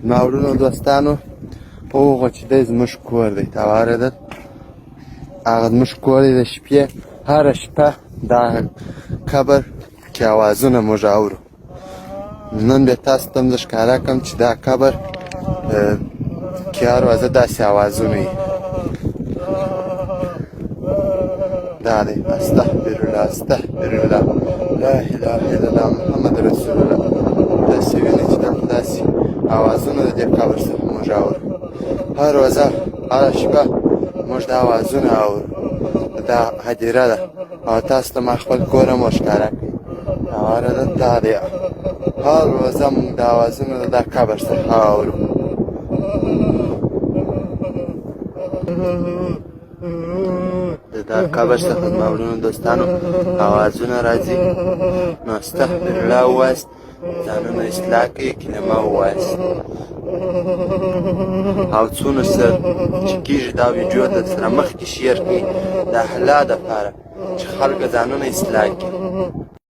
زما وروڼو دوستانو هغه چې دی زموږ کور دی تا واورېدل هغه زموږ کور دی د شپې هره شپه دا قبر کې اوازونه موږ اورو نن بیا تاسو ته هم زه ښکاره کړم چې دا قبر کې هر ورځ داسې اوازونه وي دا دی استغفرالله استغفرالله لا اله الا الله محمد رسول الله داسې ویني چې دلته داسې اوازونه د دې قبر څخه موږ اورو هر ورځ هره شپه موږ دا اوازونه اورو دا هدیره ده او تاسو ته ما خپل کور هم ورښکاره کړي واورېدل دا دی هر ورځ موږ دا اوازونه د دا قبر څخه اورو د دا قبر څخه زما وروڼو دوستانو اوازونه راځي نو استغفرالله ووایاست ځانونه اصلاح کړئ کلمه ووایاست او څونه چې کېږي دا ویډیو درسره مخکې شیر کړئ د الله دپاره چې خلک ځانونه اصلاح کړي